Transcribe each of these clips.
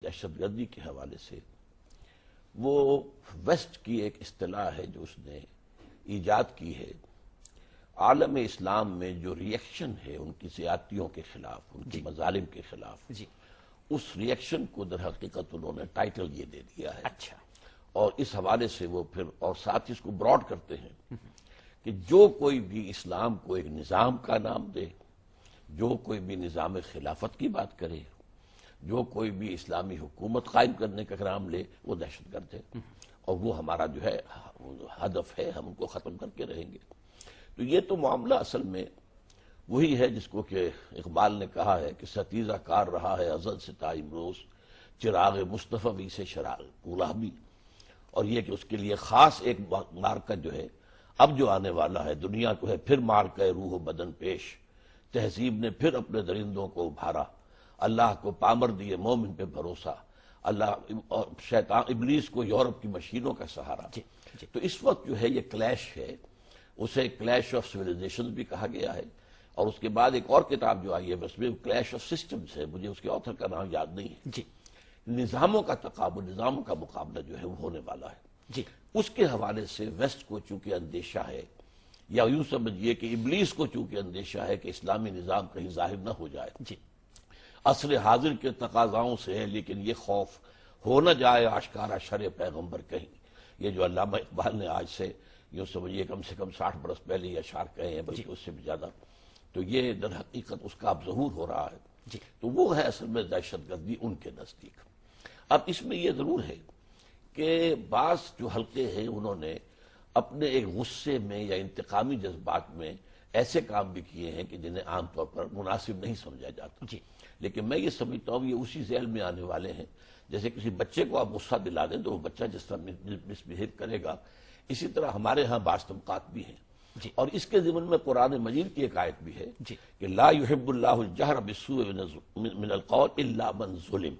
دہشت گردی کے حوالے سے وہ ویسٹ کی ایک اصطلاح ہے جو اس نے ایجاد کی ہے. عالم اسلام میں جو ریئیکشن ہے ان کی زیادتیوں کے خلاف، ان کے مظالم کے خلاف، اس ریئیکشن کو در حقیقت انہوں نے ٹائٹل یہ دے دیا ہے. اچھا. اور اس حوالے سے وہ پھر اور ساتھ اس کو براڈ کرتے ہیں کہ جو کوئی بھی اسلام کو ایک نظام کا نام دے، جو کوئی بھی نظام خلافت کی بات کرے، جو کوئی بھی اسلامی حکومت قائم کرنے کا نام لے، وہ دہشت گرد ہے اور وہ ہمارا جو ہے ہدف ہے، ہم ان کو ختم کر کے رہیں گے. تو یہ تو معاملہ اصل میں وہی ہے جس کو کہ اقبال نے کہا ہے کہ ستیزہ کار رہا ہے ازل سے تا امروز، چراغ مصطفی سے شراغ گلابی. اور یہ کہ اس کے لیے خاص ایک مارکہ جو ہے اب جو آنے والا ہے، دنیا کو ہے پھر مارکہ روح و بدن پیش، تہذیب نے پھر اپنے درندوں کو ابھارا، اللہ کو پامر دیے مومن پہ بھروسہ، اللہ اور شیطان ابلیس کو یورپ کی مشینوں کا سہارا. تو اس وقت جو ہے یہ کلیش ہے، اسے کلیش آف سویلائزیشن بھی کہا گیا ہے. اور اس کے بعد ایک اور کتاب جو آئی ہے بس میں کلیش آف سسٹمز ہے، مجھے اس کے آتھر کا نام یاد نہیں ہے. نظاموں کا تقابل، نظاموں کا مقابلہ جو ہے وہ ہونے والا ہے. اس کے حوالے سے ویسٹ کو چونکہ اندیشہ ہے، یا یوں سمجھیے کہ ابلیس کو چونکہ اندیشہ ہے کہ اسلامی نظام کہیں ظاہر نہ ہو جائے، عصر حاضر کے تقاضاؤں سے ہے، لیکن یہ خوف ہو نہ جائے آشکارا شر پیغمبر کہیں. یہ جو علامہ اقبال نے آج سے یوں سمجھیے کم سے کم 60 برس پہلے یہ اشعار کہے ہیں، بلکہ اس سے بھی زیادہ، تو یہ در حقیقت اس کا اب ظہور ہو رہا ہے. تو وہ ہے اصل میں دہشت گردی ان کے نزدیک. اب اس میں یہ ضرور ہے کہ بعض جو حلقے ہیں انہوں نے اپنے ایک غصے میں یا انتقامی جذبات میں ایسے کام بھی کیے ہیں کہ جنہیں عام طور پر مناسب نہیں سمجھا جاتا. لیکن میں یہ سمجھتا ہوں یہ اسی ذیل میں آنے والے ہیں. جیسے کسی بچے کو آپ غصہ دلا دیں تو وہ بچہ جس طرح مس بہیو کرے گا، اسی طرح ہمارے ہاں بعض طبقات بھی ہیں. اور اس کے ضمن میں قرآن مجید کی ایک آیت بھی ہے کہ لا يحب اللہ الجہر بالسوء من القول الا من ظلم.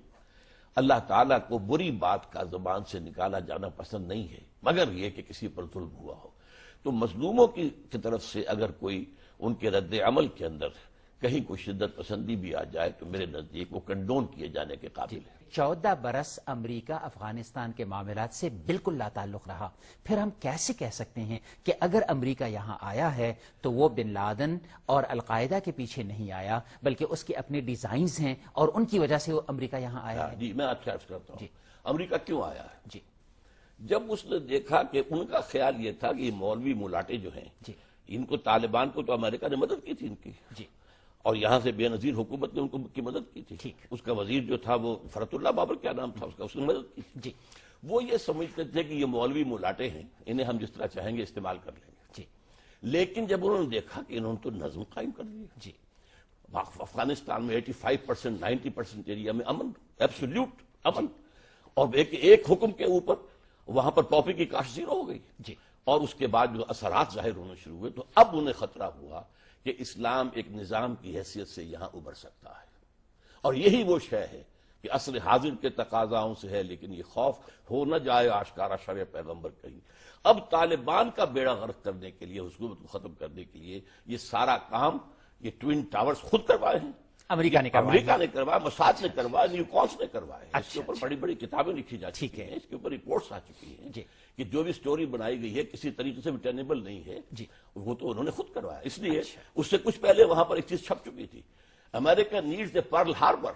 اللہ تعالیٰ کو بری بات کا زبان سے نکالا جانا پسند نہیں ہے مگر یہ کہ کسی پر ظلم ہوا ہو. تو مظلوموں کی طرف سے اگر کوئی ان کے رد عمل کے اندر کہیں کوئی شدت پسندی بھی آ جائے تو میرے نزدیک وہ کنڈون کیے جانے کے قابل ہے. 14 برس امریکہ افغانستان کے معاملات سے بالکل لا تعلق رہا. پھر ہم کیسے کہہ سکتے ہیں کہ اگر امریکہ یہاں آیا ہے تو وہ بن لادن اور القاعدہ کے پیچھے نہیں آیا بلکہ اس کے اپنے ڈیزائنز ہیں اور ان کی وجہ سے وہ امریکہ یہاں آیا ہے؟ جی میں آپ سے عرض کرتا ہوں امریکہ کیوں آیا ہے. جب اس نے دیکھا کہ ان کا خیال یہ تھا کہ یہ مولوی ملاٹے جو ہیں ان کو طالبان کو تو امریکہ نے مدد کی تھی ان کی، اور یہاں سے بے نظیر حکومت نے ان کو کی مدد کی تھی. اس کا وزیر جو تھا وہ فرت اللہ بابر کیا نام تھا اس نے مدد کی تھی. وہ یہ سمجھتے تھے کہ یہ مولوی ملاٹے ہیں، انہیں ہم جس طرح چاہیں گے استعمال کر لیں گے. لیکن جب انہوں نے دیکھا کہ انہوں نے تو نظم قائم کر دی، افغانستان میں 85% 90% ایریا میں امن، ایبسولوٹ امن، اور ایک حکم کے اوپر وہاں پر پاپی کی کاشت زیرو ہو گئی. اور اس کے بعد جو اثرات ظاہر ہونے شروع ہوئے تو اب انہیں خطرہ ہوا کہ اسلام ایک نظام کی حیثیت سے یہاں ابھر سکتا ہے. اور یہی وہ شے ہے کہ عصر حاضر کے تقاضاؤں سے ہے، لیکن یہ خوف ہو نہ جائے آشکارا شر پیغمبر کہیں. اب طالبان کا بیڑا غرق کرنے کے لیے، حکومت کو ختم کرنے کے لیے یہ سارا کام یہ ٹوین ٹاورز خود کروائے ہیں، امریکہ نے کروایا، موساد نے کروایا، نیو کونس نے کروائے. اس کے اوپر بڑی بڑی کتابیں لکھی جا چکی ہیں، اس کے اوپر رپورٹس آ چکی ہیں کہ جو بھی سٹوری بنائی گئی ہے کسی طریقے سے ریٹرنیبل نہیں ہے، وہ تو انہوں نے خود کروایا. اس لیے اس سے کچھ پہلے وہاں پر ایک چیز چھپ چکی تھی، امریکہ نیڈز اے پرل ہاربر.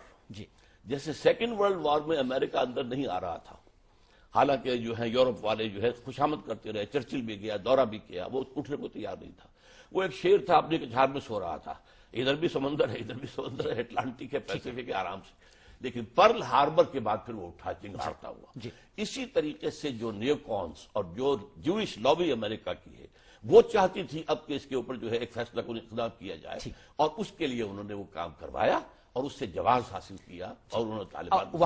جیسے سیکنڈ ورلڈ وار میں امریکہ اندر نہیں آ رہا تھا، حالانکہ جو ہے یورپ والے جو ہے خوشامد کرتے رہے، چرچل بھی گیا، دورہ بھی کیا، وہ اٹھنے کو تیار نہیں تھا. وہ ایک شیر تھا اپنے کے جھاڑ میں سو رہا تھا، ادھر بھی سمندر ہے ادھر بھی سمندر ہے، اٹلانٹک ہے پیسیفک ہے، آرام سے. لیکن پرل ہاربر کے بعد پھر وہ اٹھا چنگھاڑتا ہوا. اسی طریقے سے جو نیو کونس اور جو جوئش لابی امریکہ کی ہے وہ چاہتی تھی اب کہ اس کے اوپر جو ہے ایک فیصلہ کن اقدام کیا جائے، اور اس کے لیے انہوں نے وہ کام کروایا اور اس سے جواز حاصل کیا اور انہوں نے طالبان